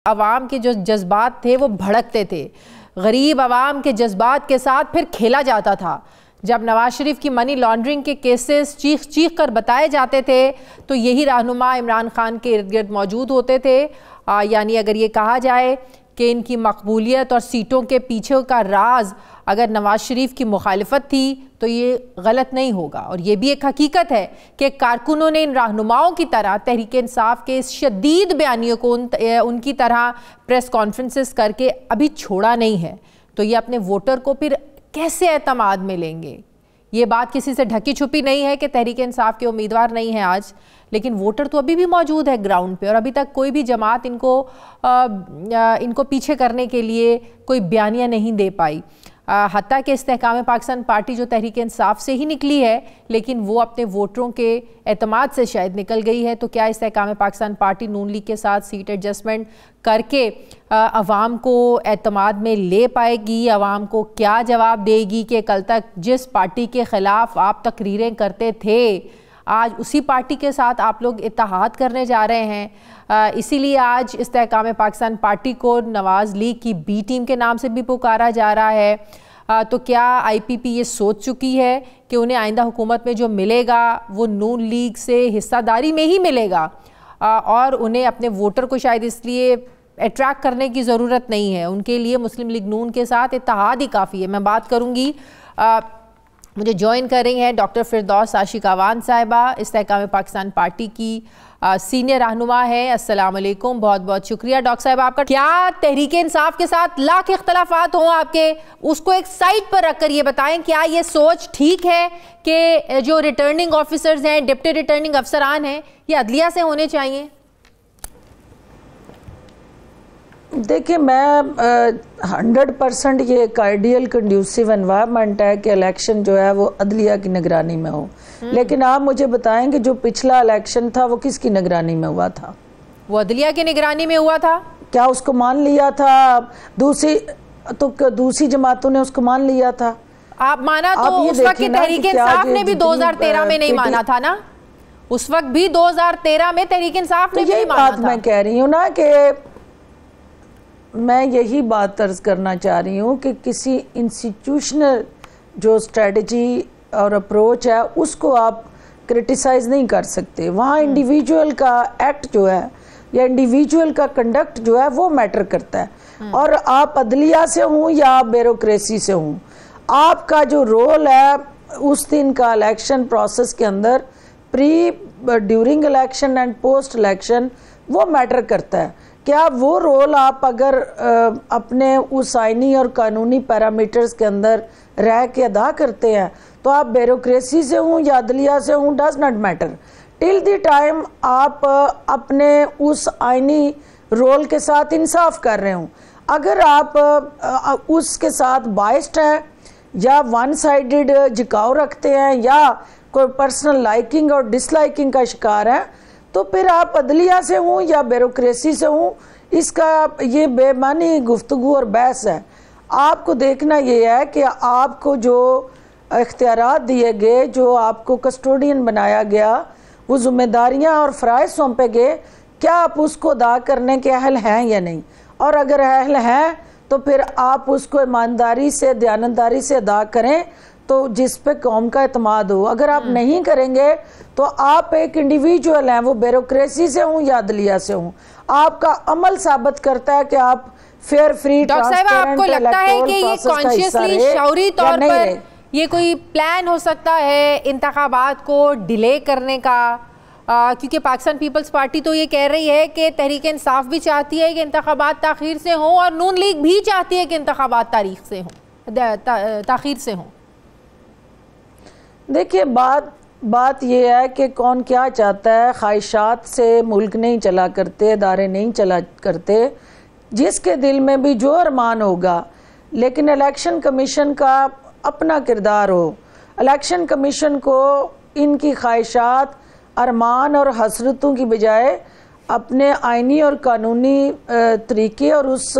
अवाम के जो जज्बात थे वो भड़कते थे। गरीब अवाम के जज्बात के साथ फिर खेला जाता था। जब नवाज शरीफ की मनी लॉन्ड्रिंग के केसेस चीख चीख कर बताए जाते थे तो यही रहनुमा इमरान खान के इर्द गिर्द मौजूद होते थे। यानी अगर ये कहा जाए कि इनकी मकबूलियत और सीटों के पीछे का राज अगर नवाज शरीफ की मुखालिफत थी तो ये गलत नहीं होगा। और ये भी एक हकीकत है कि कारकुनों ने इन रहनुमाओं की तरह तहरीक इंसाफ के इस शदीद बयानियों को उनकी तरह प्रेस कॉन्फ्रेंसेस करके अभी छोड़ा नहीं है। तो ये अपने वोटर को फिर कैसे एतमाद में लेंगे? ये बात किसी से ढकी छुपी नहीं है कि तहरीक इंसाफ के उम्मीदवार नहीं है आज, लेकिन वोटर तो अभी भी मौजूद है ग्राउंड पे और अभी तक कोई भी जमात इनको पीछे करने के लिए कोई बयानियाँ नहीं दे पाई। हत्ता कि इस्तेहकाम पाकिस्तान पार्टी जो तहरीक इंसाफ से ही निकली है, लेकिन वो अपने वोटरों के एतमाद से शायद निकल गई है। तो क्या इस्तेहकाम पाकिस्तान पार्टी नून लीग के साथ सीट एडजस्टमेंट करके अवाम को एतमाद में ले पाएगी? अवाम को क्या जवाब देगी कि कल तक जिस पार्टी के ख़िलाफ़ आप तकरीरें करते थे आज उसी पार्टी के साथ आप लोग इत्तेहाद करने जा रहे हैं? इसीलिए आज इस्तेहकाम पाकिस्तान पार्टी को नवाज़ लीग की बी टीम के नाम से भी पुकारा जा रहा है। तो क्या IPP ये सोच चुकी है कि उन्हें आइंदा हुकूमत में जो मिलेगा वो नून लीग से हिस्सादारी में ही मिलेगा और उन्हें अपने वोटर को शायद इसलिए अट्रैक्ट करने की ज़रूरत नहीं है, उनके लिए मुस्लिम लीग नून के साथ इत्तेहाद ही काफ़ी है? मैं बात करूँगी, मुझे ज्वाइन कर रही हैं डॉक्टर फिरदौस आशिक अवान साहिबा, इस्तेहकाम पाकिस्तान पार्टी की सीनियर रहनुमा है। अस्सलाम वालेकुम, बहुत बहुत शुक्रिया डॉक्टर साहब आपका। क्या तहरीक इंसाफ के साथ लाख इख्तलाफात हों आपके, उसको एक साइड पर रखकर ये बताएं क्या ये सोच ठीक है कि जो रिटर्निंग ऑफिसर्स हैं, डिप्टी रिटर्निंग अफसरान हैं, ये अदलिया से होने चाहिए? देखिए, मैं 100% ये एक आइडियल कंड्यूसिव एनवायरनमेंट है कि इलेक्शन जो है वो अदलिया की निगरानी में हो। लेकिन आप मुझे बताएं कि जो पिछला इलेक्शन था वो किसकी निगरानी में हुआ था? वो अदलिया की निगरानी में हुआ था। क्या उसको मान लिया था? दूसरी जमातों ने उसको मान लिया था। आप माना तो उस वक्त की तहरीक इंसाफ ने भी 2013 में नहीं माना था ना? उस वक्त भी 2013 में तहरीक इंसाफ ने भी नहीं माना था। मैं कह रही हूँ ना कि मैं यही बात अर्ज करना चाह रही हूँ कि किसी इंस्टीट्यूशनल जो स्ट्रेटजी और अप्रोच है उसको आप क्रिटिसाइज नहीं कर सकते। वहाँ इंडिविजुअल का एक्ट जो है या इंडिविजुअल का कंडक्ट जो है वो मैटर करता है। और आप अदलिया से हूँ या ब्यूरोक्रेसी से हूँ, आपका जो रोल है उस दिन का इलेक्शन प्रोसेस के अंदर pre, during election and post election वो मैटर करता है। क्या वो रोल आप अगर अपने उस आइनी और कानूनी पैरामीटर्स के अंदर रह के अदा करते हैं तो आप ब्यूरोक्रेसी से हूँ या अदलिया से हूँ, does not matter. Till the time आप अपने उस आइनी रोल के साथ इंसाफ कर रहे हो। अगर आप उसके साथ बाइस्ड हैं या वन साइडेड झुकाव रखते हैं या कोई पर्सनल लाइकिंग और डिसलाइकिंग का शिकार है तो फिर आप अदलिया से हूँ या ब्यूरोक्रेसी से हूँ, इसका ये बेमानी गुफ्तगू और बहस है। आपको देखना ये है कि आपको जो इख्तियारात दिए गए, जो आपको कस्टोडियन बनाया गया, वो जिम्मेदारियाँ और फ़राइज़ सौंपे गए, क्या आप उसको अदा करने के अहल हैं या नहीं? और अगर अहल हैं तो फिर आप उसको ईमानदारी से, दयानतदारी से अदा करें तो जिस पे कौम का एतमाद हो। अगर आप नहीं करेंगे तो आप एक इंडिविजुअल हैं, वो ब्यूरोक्रेसी से हूँ या अदलिया से हूँ, आपका अमल साबित करता है कि आप फेयर, फ्री, ट्रांसपेरेंट। आपको लगता है कि ये कॉन्शियसली, शऊरी तौर पर ये कोई प्लान हो सकता है इंतखाबात को डिले करने का? क्योंकि पाकिस्तान पीपल्स पार्टी तो ये कह रही है कि तहरीक इंसाफ भी चाहती है कि इंतखाबात ताखीर से हों और नून लीग भी चाहती है कि इंतखाबात ताखीर से हों। देखिए, बात यह है कि कौन क्या चाहता है। ख्वाहिशात से मुल्क नहीं चला करते, इदारे नहीं चला करते, जिसके दिल में भी जो अरमान होगा। लेकिन इलेक्शन कमीशन का अपना किरदार हो। इलेक्शन कमीशन को इनकी ख्वाहिशात, अरमान और हसरतों की बजाय अपने आइनी और कानूनी तरीके और उस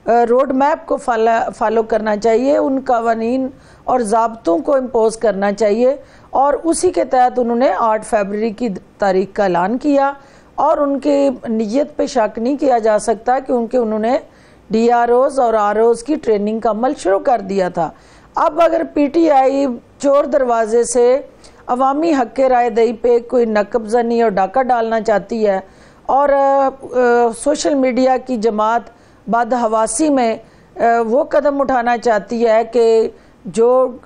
रोड मैप को फॉलो करना चाहिए, उन कवानीन और ज़ाब्तों को इम्पोज करना चाहिए। और उसी के तहत उन्होंने 8 फरवरी की तारीख का ऐलान किया और उनकी नीयत पे शक नहीं किया जा सकता कि उन्होंने DROs और ROs की ट्रेनिंग का अमल शुरू कर दिया था। अब अगर PTI चोर दरवाजे से अवामी हक़ राय दही पे कोई नकबजनी और डाका डालना चाहती है और सोशल मीडिया की जमात बदहवासी में वो कदम उठाना चाहती है कि जो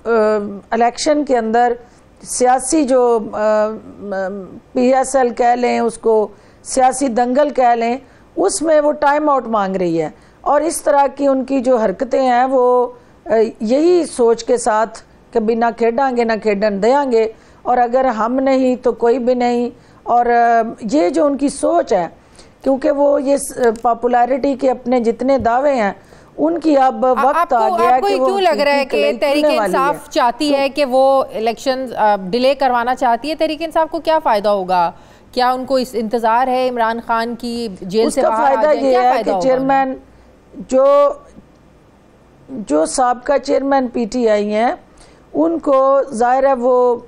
इलेक्शन के अंदर सियासी जो PSL कह लें, उसको सियासी दंगल कह लें, उसमें वो टाइम आउट मांग रही है। और इस तरह की उनकी जो हरकतें हैं वो यही सोच के साथ कि बिना खेडांगे ना खेडन देंगे, और अगर हम नहीं तो कोई भी नहीं। और ये जो उनकी सोच है, क्योंकि वो ये पॉपुलैरिटी के अपने जितने दावे हैं उनकी अब वक्त आ गया है कि वो क्यों लग रहा है कि तहरीक इंसाफ चाहती है कि वो इलेक्शन डिले करवाना चाहती है? तहरीक इंसाफ को क्या फ़ायदा होगा? क्या उनको इस इंतज़ार है इमरान खान की जेल से बाहर आ जाए? ये है कि चेयरमैन जो साबका चेयरमैन PTI हैं उनको ज़ाहिर है वो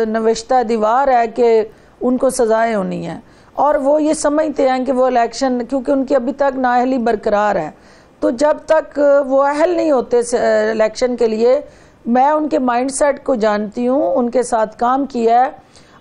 नविश्ता दीवार है कि उनको सज़ाएं होनी हैं, और वो ये समझते हैं कि वो इलेक्शन, क्योंकि उनकी अभी तक नाअहली बरकरार है, तो जब तक वो अहल नहीं होते इलेक्शन के लिए, मैं उनके माइंडसेट को जानती हूँ, उनके साथ काम किया है।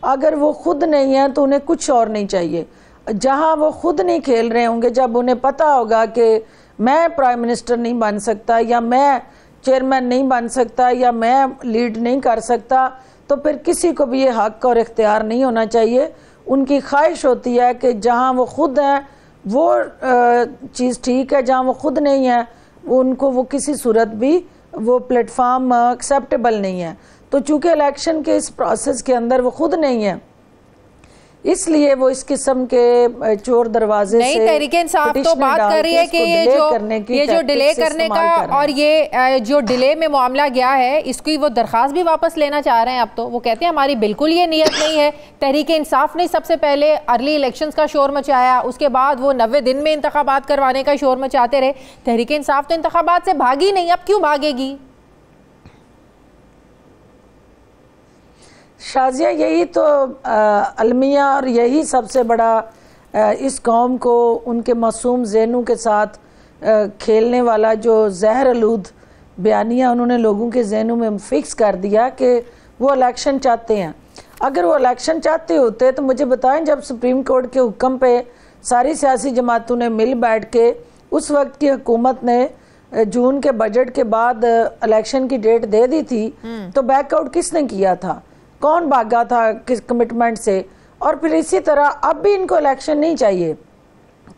अगर वो खुद नहीं है तो उन्हें कुछ और नहीं चाहिए। जहाँ वो खुद नहीं खेल रहे होंगे, जब उन्हें पता होगा कि मैं प्राइम मिनिस्टर नहीं बन सकता, या मैं चेयरमैन नहीं बन सकता, या मैं लीड नहीं कर सकता, तो फिर किसी को भी ये हक और इख्तियार नहीं होना चाहिए। उनकी ख्वाहिश होती है कि जहाँ वो खुद हैं वो चीज़ ठीक है, जहाँ वो खुद नहीं है उनको वो किसी सूरत भी वो प्लेटफार्म एक्सेप्टेबल नहीं है। तो चूँकि इलेक्शन के इस प्रोसेस के अंदर वो खुद नहीं है, इसलिए वो इस किस्म के चोर दरवाजे नहीं, तहरीक इंसाफ तो बात कर रही है कि ये जो डिले करने का और ये जो डिले में मामला गया है, इसकी वो दरख्वास्त भी वापस लेना चाह रहे हैं। अब तो वो कहते हैं हमारी बिल्कुल ये नीयत नहीं है। तहरीक इंसाफ ने सबसे पहले अर्ली इलेक्शंस का शोर मचाया, उसके बाद वो 90 दिन में इंतखाबात करवाने का शोर मचाते रहे। तहरीक इंसाफ तो इंतखाबात से भागी नहीं, अब क्यों भागेगी? शाजिया, यही तो अलमिया और यही सबसे बड़ा इस कौम को उनके मासूम ज़हनों के साथ खेलने वाला जो जहर आलूद बयानिया उन्होंने लोगों के जहनों में फिक्स कर दिया कि वो इलेक्शन चाहते हैं। अगर वो इलेक्शन चाहते होते तो मुझे बताएं, जब सुप्रीम कोर्ट के हुक्म पे सारी सियासी जमातों ने मिल बैठ के उस वक्त की हुकूमत ने जून के बजट के बाद इलेक्शन की डेट दे दी थी, तो बैकआउट किसने किया था? कौन भागा था किस कमिटमेंट से? और फिर इसी तरह अब भी इनको इलेक्शन नहीं चाहिए,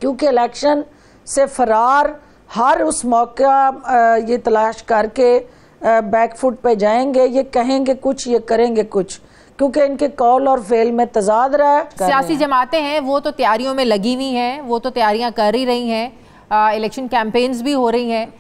क्योंकि इलेक्शन से फरार हर उस मौका ये तलाश करके बैकफुट पे जाएंगे। ये कहेंगे कुछ, ये करेंगे कुछ, क्योंकि इनके कौल और फेल में तजाद रहा है। सियासी जमातें हैं वो तो तैयारियों में लगी हुई हैं, वो तो तैयारियां कर ही रही हैं, इलेक्शन कैंपेन्स भी हो रही हैं।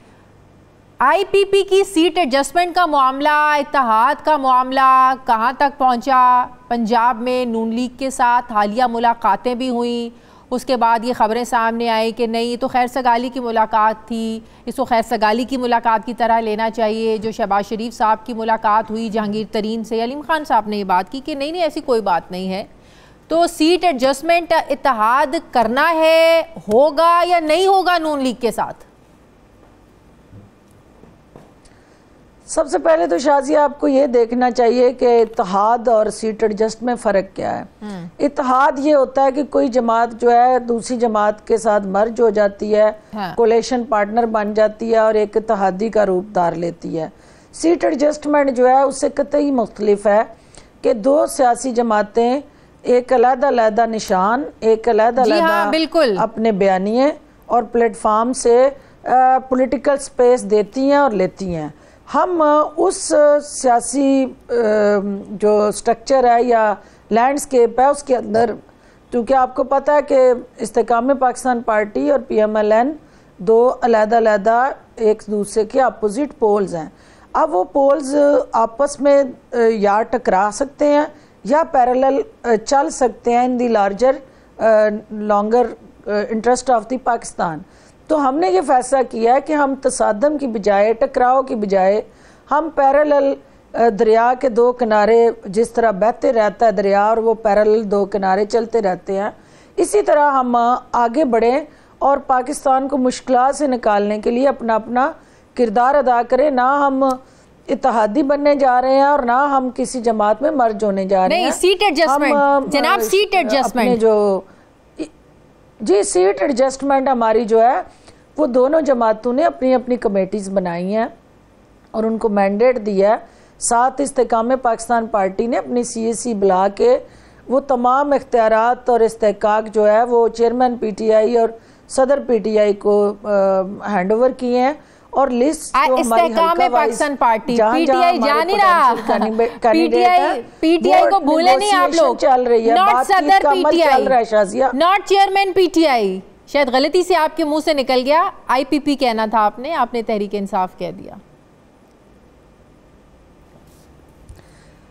IPP की सीट एडजस्टमेंट का मामला, इत्तेहाद का मामला कहाँ तक पहुँचा? पंजाब में नून लीग के साथ हालिया मुलाकातें भी हुई, उसके बाद ये ख़बरें सामने आई कि नहीं, ये तो खैर सगाली की मुलाकात थी, इसको खैर सगाली की मुलाकात की तरह लेना चाहिए। जो शहबाज शरीफ साहब की मुलाकात हुई जहांगीर तरीन से, अलीम खान साहब ने ये बात की कि नहीं नहीं ऐसी कोई बात नहीं है। तो सीट एडजस्टमेंट इत्तेहाद करना है, होगा या नहीं होगा नून लीग के साथ? सबसे पहले तो शाजिया आपको ये देखना चाहिए कि इत्तेहाद और सीट एडजस्ट में फ़र्क क्या है। इत्तेहाद ये होता है कि कोई जमात जो है दूसरी जमात के साथ मर्ज हो जाती है, कोलेशन पार्टनर बन जाती है और एक इत्तेहादी का रूप धार लेती है। सीट एडजस्टमेंट जो है उससे कतई मुख्तलिफ है कि दो सियासी जमातें एक अलग-अलग निशान, एक अलग-अलग अपने बयानिए और प्लेटफार्म से पॉलिटिकल स्पेस देती हैं और लेती हैं। हम उस सियासी जो स्ट्रक्चर है या लैंडस्केप है उसके अंदर, क्योंकि आपको पता है कि इस्तेकाम पाकिस्तान पार्टी और PMLN दो अलग-अलग एक दूसरे के अपोजिट पोल्स हैं। अब वो पोल्स आपस में या टकरा सकते हैं या पैरेलल चल सकते हैं in the larger longer interest of the Pakistan. तो हमने ये फैसला किया है कि हम तसादम की बजाय, टकराव की बजाय, हम पैरेलल दरिया के दो किनारे जिस तरह बहते रहता है दरिया और वो पैरेलल दो किनारे चलते रहते हैं, इसी तरह हम आगे बढ़ें और पाकिस्तान को मुश्किलात से निकालने के लिए अपना अपना किरदार अदा करें। ना हम इत्तेहादी बनने जा रहे हैं और ना हम किसी जमात में मर्ज होने जा रहे हैं। सीट एडजस्टमेंट जनाब, सीट एडजस्टमेंट जी सीट एडजस्टमेंट हमारी जो है वो दोनों जमातों ने अपनी अपनी कमेटीज़ बनाई हैं और उनको मैंडेट दिया है। साथ इस्तेकाम पाकिस्तान पार्टी ने अपनी CAC बुला के वो तमाम इख्तियारात और इस्तेकाक जो है वो चेयरमैन PTI और सदर PTI को हैंड ओवर किए हैं और लिस्ट जो हमारी हल्का पाकिस्तान पार्टी PTI जा नहीं रहा, PTI को भूले नहीं आप लोग, चल रही है, नॉट सदर PTI, Shazia not chairman PTI। शायद गलती से आपके मुंह से निकल गया, IPP कहना था आपने तहरीक इंसाफ कह दिया।